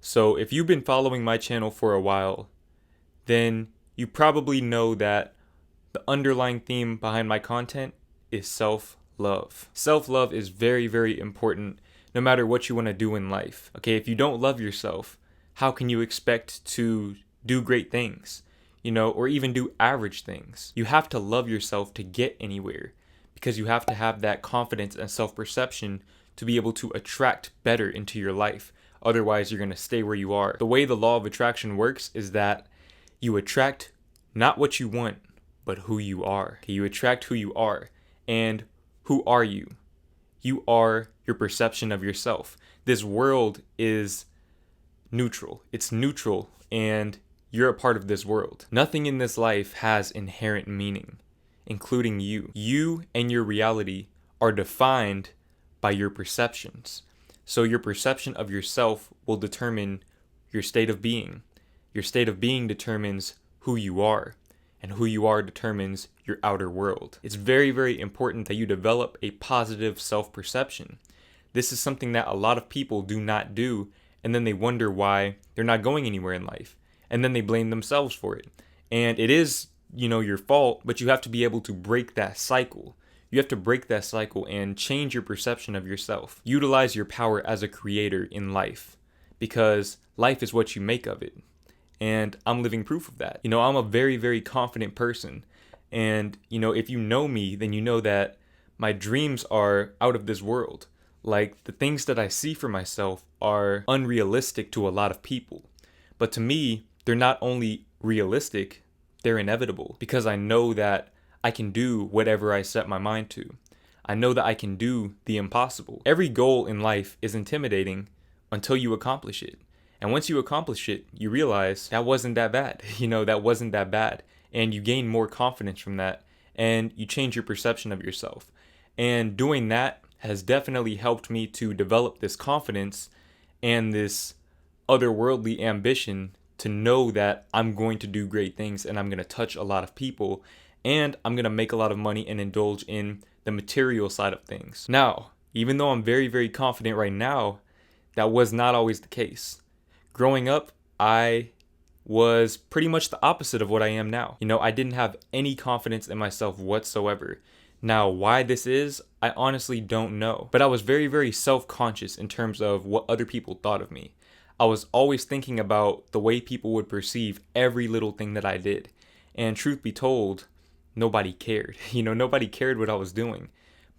So if you've been following my channel for a while, then you probably know that the underlying theme behind my content is self-love. Self-love is very, very important no matter what you want to do in life. Okay, if you don't love yourself, how can you expect to do great things? Or even do average things. You have to love yourself to get anywhere because you have to have that confidence and self-perception to be able to attract better into your life. Otherwise, you're going to stay where you are. The way the law of attraction works is that you attract not what you want, but who you are. Okay, you attract who you are. And who are you? You are your perception of yourself. This world is neutral. It's neutral, and you're a part of this world. Nothing in this life has inherent meaning, including you. You and your reality are defined by your perceptions. So your perception of yourself will determine your state of being. Your state of being determines who you are, and who you are determines your outer world. It's very, very important that you develop a positive self-perception. This is something that a lot of people do not do, and then they wonder why they're not going anywhere in life, and then they blame themselves for it. And it is, your fault, but you have to be able to break that cycle. You have to break that cycle and change your perception of yourself. Utilize your power as a creator in life, because life is what you make of it. And I'm living proof of that. I'm a very, very confident person. And, if you know me, then you know that my dreams are out of this world. Like, the things that I see for myself are unrealistic to a lot of people. But to me, they're not only realistic, they're inevitable. Because I know that I can do whatever I set my mind to. I know that I can do the impossible. Every goal in life is intimidating until you accomplish it. And once you accomplish it, you realize that wasn't that bad. That wasn't that bad. And you gain more confidence from that. And you change your perception of yourself. And doing that has definitely helped me to develop this confidence and this otherworldly ambition to know that I'm going to do great things and I'm going to touch a lot of people and I'm going to make a lot of money and indulge in the material side of things. Now, even though I'm very, very confident right now, that was not always the case. Growing up, I was pretty much the opposite of what I am now. I didn't have any confidence in myself whatsoever. Now, why this is, I honestly don't know. But I was very, very self-conscious in terms of what other people thought of me. I was always thinking about the way people would perceive every little thing that I did. And truth be told, nobody cared. Nobody cared what I was doing.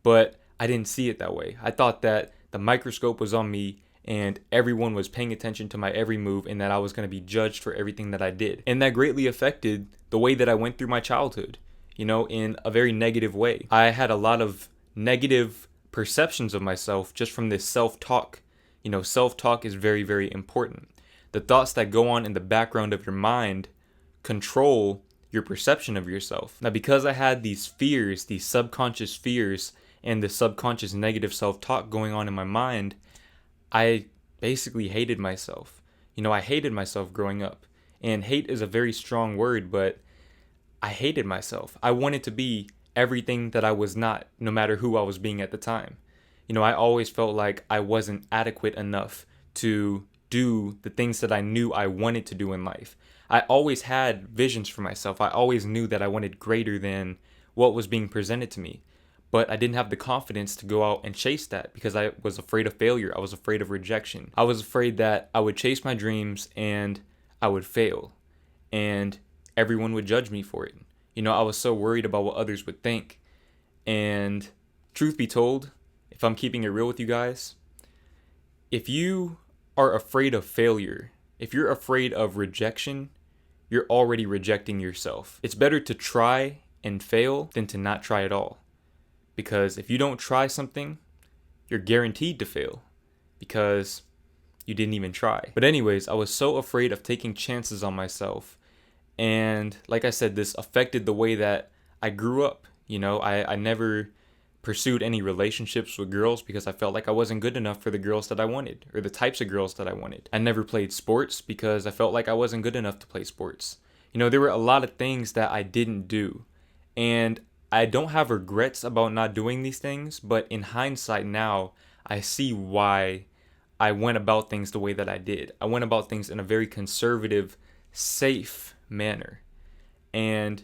But I didn't see it that way. I thought that the microscope was on me and everyone was paying attention to my every move and that I was going to be judged for everything that I did. And that greatly affected the way that I went through my childhood, in a very negative way. I had a lot of negative perceptions of myself just from this self-talk. Self-talk is very, very important. The thoughts that go on in the background of your mind control your perception of yourself. Now, because I had these fears, these subconscious fears, and the subconscious negative self-talk going on in my mind, I basically hated myself. I hated myself growing up. And hate is a very strong word, but I hated myself. I wanted to be everything that I was not, no matter who I was being at the time. I always felt like I wasn't adequate enough to do the things that I knew I wanted to do in life. I always had visions for myself. I always knew that I wanted greater than what was being presented to me. But I didn't have the confidence to go out and chase that because I was afraid of failure. I was afraid of rejection. I was afraid that I would chase my dreams and I would fail. And everyone would judge me for it. I was so worried about what others would think. And truth be told, if I'm keeping it real with you guys, if you are afraid of failure, if you're afraid of rejection, you're already rejecting yourself. It's better to try and fail than to not try at all. Because if you don't try something, you're guaranteed to fail because you didn't even try. But anyways, I was so afraid of taking chances on myself. And like I said, this affected the way that I grew up. I never pursued any relationships with girls because I felt like I wasn't good enough for the girls that I wanted or the types of girls that I wanted. I never played sports because I felt like I wasn't good enough to play sports. There were a lot of things that I didn't do. And I don't have regrets about not doing these things, but in hindsight now, I see why I went about things the way that I did. I went about things in a very conservative, safe manner. And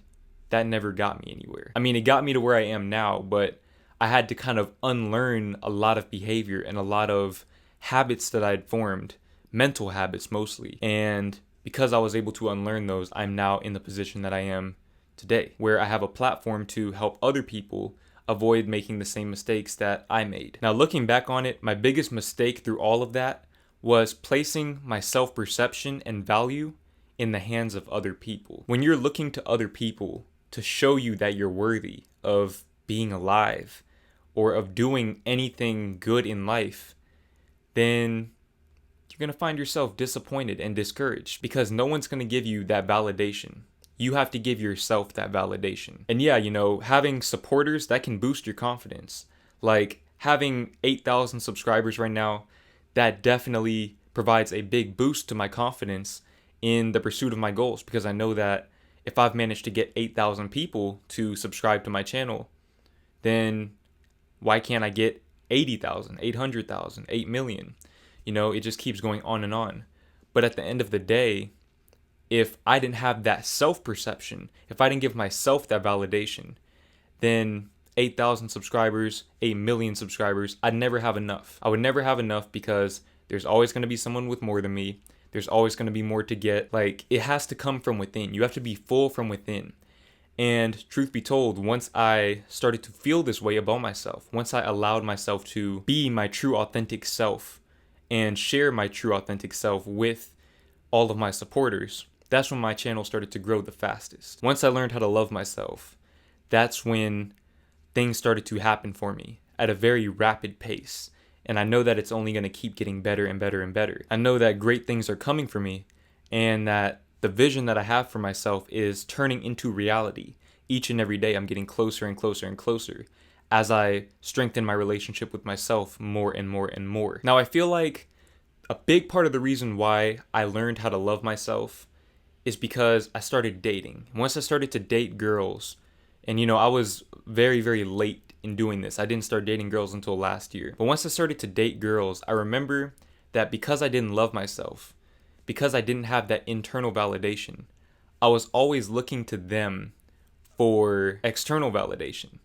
that never got me anywhere. I mean, it got me to where I am now, but I had to kind of unlearn a lot of behavior and a lot of habits that I'd formed, mental habits mostly. And because I was able to unlearn those, I'm now in the position that I am today, where I have a platform to help other people avoid making the same mistakes that I made. Now, looking back on it, my biggest mistake through all of that was placing my self-perception and value in the hands of other people. When you're looking to other people to show you that you're worthy of being alive or of doing anything good in life, then you're going to find yourself disappointed and discouraged because no one's going to give you that validation. You have to give yourself that validation. And yeah, having supporters, that can boost your confidence. Like having 8,000 subscribers right now, that definitely provides a big boost to my confidence in the pursuit of my goals, because I know that if I've managed to get 8,000 people to subscribe to my channel, then why can't I get 80,000, 800,000, 8 million? It just keeps going on and on. But at the end of the day, if I didn't have that self-perception, if I didn't give myself that validation, then 8,000 subscribers, 8 million subscribers, I'd never have enough. I would never have enough because there's always going to be someone with more than me. There's always going to be more to get. Like, it has to come from within. You have to be full from within. And truth be told, once I started to feel this way about myself, once I allowed myself to be my true authentic self and share my true authentic self with all of my supporters, that's when my channel started to grow the fastest. Once I learned how to love myself, that's when things started to happen for me at a very rapid pace. And I know that it's only going to keep getting better and better and better. I know that great things are coming for me and that the vision that I have for myself is turning into reality. Each and every day I'm getting closer and closer and closer as I strengthen my relationship with myself more and more and more. Now, I feel like a big part of the reason why I learned how to love myself is because I started dating. Once I started to date girls, and I was very, very late in doing this. I didn't start dating girls until last year. But once I started to date girls, I remember that because I didn't love myself, because I didn't have that internal validation, I was always looking to them for external validation.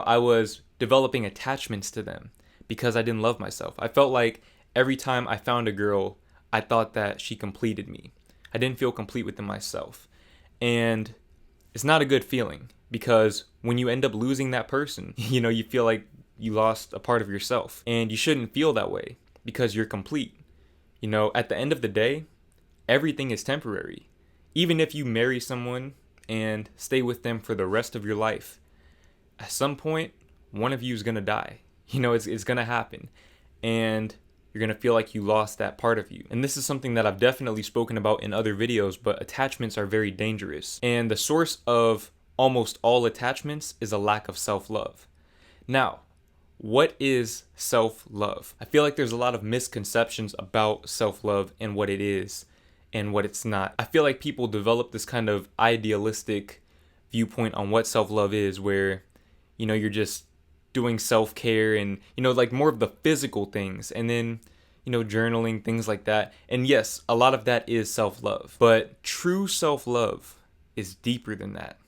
I was developing attachments to them because I didn't love myself. I felt like every time I found a girl, I thought that she completed me. I didn't feel complete within myself. And it's not a good feeling because when you end up losing that person, you feel like you lost a part of yourself. And you shouldn't feel that way because you're complete. At the end of the day, everything is temporary. Even if you marry someone and stay with them for the rest of your life, at some point, one of you is going to die. It's going to happen. And you're going to feel like you lost that part of you. And this is something that I've definitely spoken about in other videos, but attachments are very dangerous. And the source of almost all attachments is a lack of self-love. Now, what is self-love? I feel like there's a lot of misconceptions about self-love and what it is and what it's not. I feel like people develop this kind of idealistic viewpoint on what self-love is, where, you're just doing self-care and, like more of the physical things, and then, journaling, things like that. And yes, a lot of that is self-love, but true self-love is deeper than that.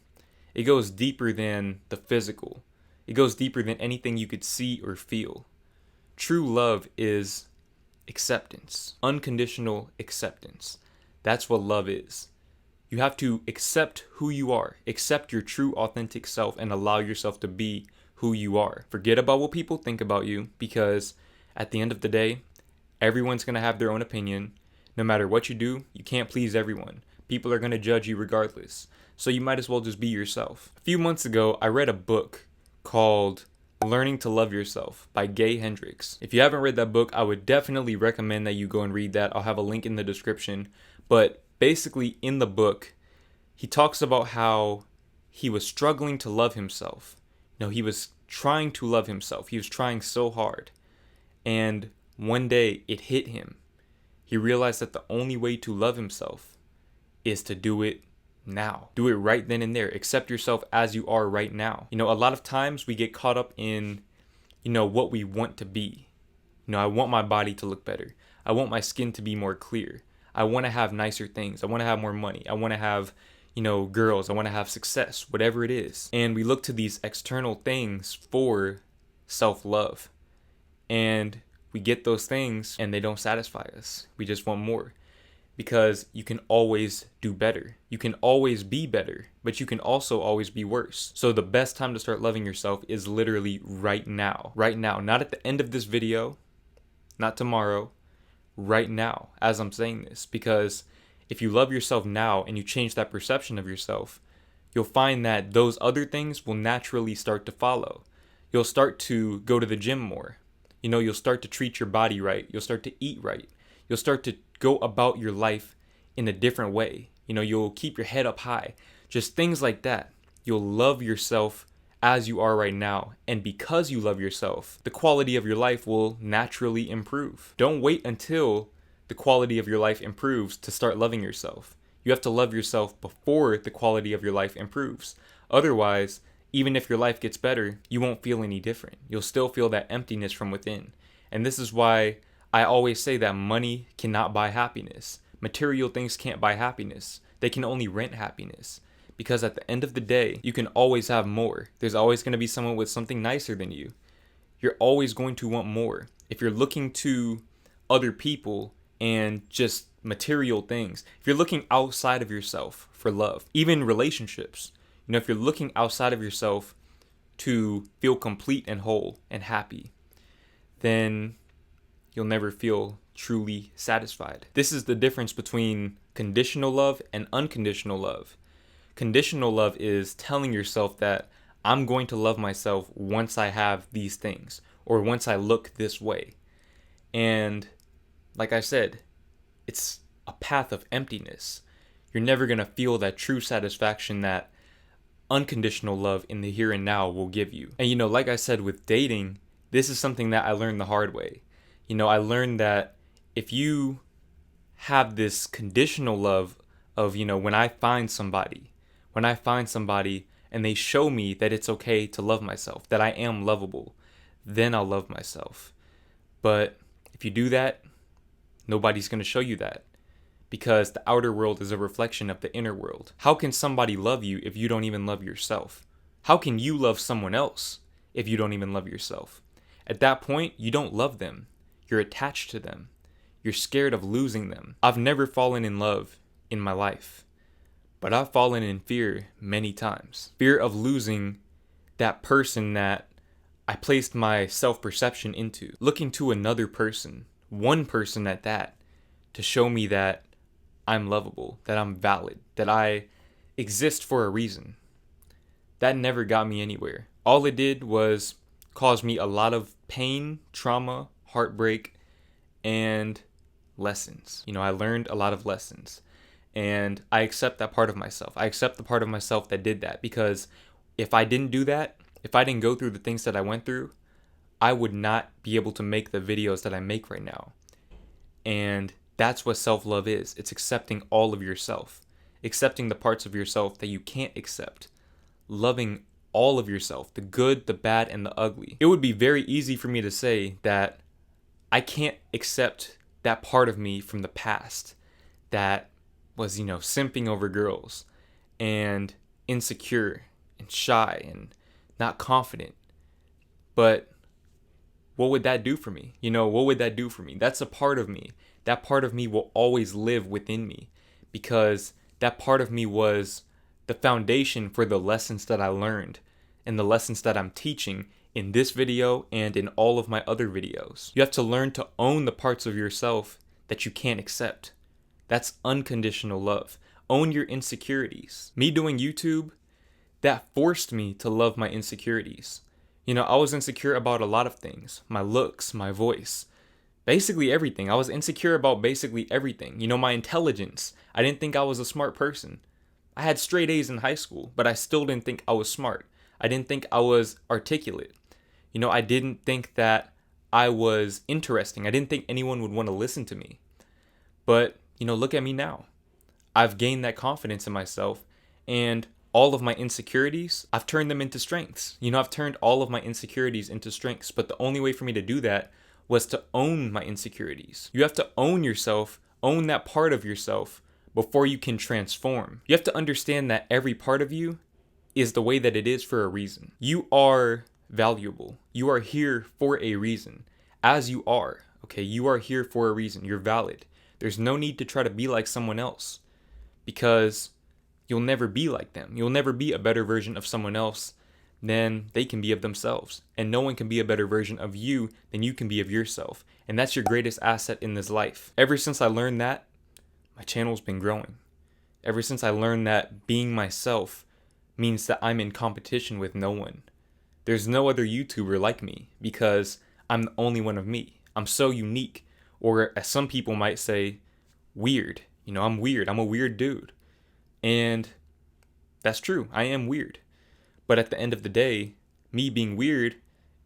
It goes deeper than the physical. It goes deeper than anything you could see or feel. True love is acceptance, unconditional acceptance. That's what love is. You have to accept who you are, accept your true authentic self, and allow yourself to be who you are. Forget about what people think about you, because at the end of the day, everyone's going to have their own opinion. No matter what you do, you can't please everyone. People are going to judge you regardless. So you might as well just be yourself. A few months ago, I read a book called Learning to Love Yourself by Gay Hendricks. If you haven't read that book, I would definitely recommend that you go and read that. I'll have a link in the description. But basically in the book, he talks about how he was struggling to love himself. He was trying to love himself. He was trying so hard. And one day it hit him. He realized that the only way to love himself is to do it now. Do it right then and there. Accept yourself as you are right now. A lot of times we get caught up in, what we want to be. I want my body to look better. I want my skin to be more clear. I want to have nicer things. I want to have more money. I want to have, girls. I want to have success, whatever it is. And we look to these external things for self-love. And we get those things and they don't satisfy us. We just want more. Because you can always do better. You can always be better, but you can also always be worse. So the best time to start loving yourself is literally right now. Right now. Not at the end of this video, not tomorrow, right now as I'm saying this. Because if you love yourself now and you change that perception of yourself, you'll find that those other things will naturally start to follow. You'll start to go to the gym more. You'll start to treat your body right. You'll start to eat right. You'll start to go about your life in a different way. You'll keep your head up high. Just things like that. You'll love yourself as you are right now. And because you love yourself, the quality of your life will naturally improve. Don't wait until the quality of your life improves to start loving yourself. You have to love yourself before the quality of your life improves. Otherwise, even if your life gets better, you won't feel any different. You'll still feel that emptiness from within. And this is why I always say that money cannot buy happiness. Material things can't buy happiness. They can only rent happiness. Because at the end of the day, you can always have more. There's always going to be someone with something nicer than you. You're always going to want more. If you're looking to other people and just material things, if you're looking outside of yourself for love, even relationships, if you're looking outside of yourself to feel complete and whole and happy, then you'll never feel truly satisfied. This is the difference between conditional love and unconditional love. Conditional love is telling yourself that I'm going to love myself once I have these things or once I look this way. And like I said, it's a path of emptiness. You're never going to feel that true satisfaction that unconditional love in the here and now will give you. And like I said with dating, this is something that I learned the hard way. I learned that if you have this conditional love of, when I find somebody and they show me that it's okay to love myself, that I am lovable, then I'll love myself. But if you do that, nobody's going to show you that because the outer world is a reflection of the inner world. How can somebody love you if you don't even love yourself? How can you love someone else if you don't even love yourself? At that point, you don't love them. You're attached to them. You're scared of losing them. I've never fallen in love in my life, but I've fallen in fear many times. Fear of losing that person that I placed my self-perception into. Looking to another person, one person at that, to show me that I'm lovable, that I'm valid, that I exist for a reason. That never got me anywhere. All it did was cause me a lot of pain, trauma, heartbreak, and lessons. I learned a lot of lessons. And I accept that part of myself. I accept the part of myself that did that because if I didn't do that, if I didn't go through the things that I went through, I would not be able to make the videos that I make right now. And that's what self-love is. It's accepting all of yourself. Accepting the parts of yourself that you can't accept. Loving all of yourself, the good, the bad, and the ugly. It would be very easy for me to say that I can't accept that part of me from the past that was, simping over girls and insecure and shy and not confident. But what would that do for me? What would that do for me? That's a part of me. That part of me will always live within me because that part of me was the foundation for the lessons that I learned and the lessons that I'm teaching in this video and in all of my other videos. You have to learn to own the parts of yourself that you can't accept. That's unconditional love. Own your insecurities. Me doing YouTube, that forced me to love my insecurities. I was insecure about a lot of things. My looks, my voice, basically everything. I was insecure about basically everything. My intelligence. I didn't think I was a smart person. I had straight A's in high school, but I still didn't think I was smart. I didn't think I was articulate. I didn't think that I was interesting. I didn't think anyone would want to listen to me. But, look at me now. I've gained that confidence in myself, and all of my insecurities, I've turned them into strengths. I've turned all of my insecurities into strengths, but the only way for me to do that was to own my insecurities. You have to own yourself, own that part of yourself before you can transform. You have to understand that every part of you is the way that it is for a reason. You are valuable. You are here for a reason. As you are, okay? You are here for a reason. You're valid. There's no need to try to be like someone else because you'll never be like them. You'll never be a better version of someone else than they can be of themselves. And no one can be a better version of you than you can be of yourself. And that's your greatest asset in this life. Ever since I learned that, my channel's been growing. Ever since I learned that being myself means that I'm in competition with no one. There's no other YouTuber like me because I'm the only one of me. I'm so unique, or as some people might say, weird. You know, I'm weird. I'm a weird dude. And that's true. I am weird. But at the end of the day, me being weird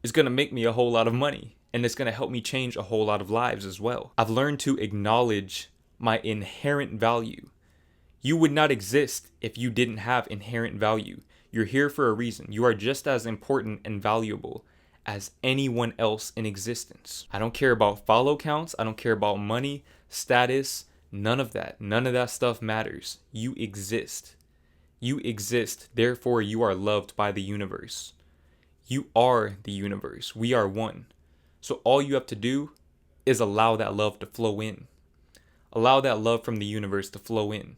is going to make me a whole lot of money. And it's going to help me change a whole lot of lives as well. I've learned to acknowledge my inherent value. You would not exist if you didn't have inherent value. You're here for a reason. You are just as important and valuable as anyone else in existence. I don't care about follow counts. I don't care about money, status, none of that. None of that stuff matters. You exist. You exist. Therefore, you are loved by the universe. You are the universe. We are one. So all you have to do is allow that love to flow in. Allow that love from the universe to flow in.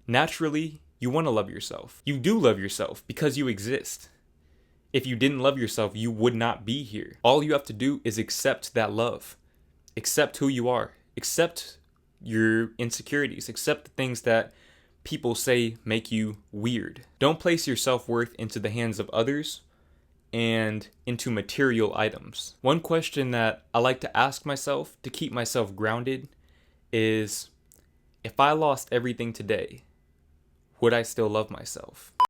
Naturally, you want to love yourself. You do love yourself because you exist. If you didn't love yourself, you would not be here. All you have to do is accept that love. Accept who you are. Accept your insecurities. Accept the things that people say make you weird. Don't place your self-worth into the hands of others and into material items. One question that I like to ask myself to keep myself grounded is, if I lost everything today, would I still love myself?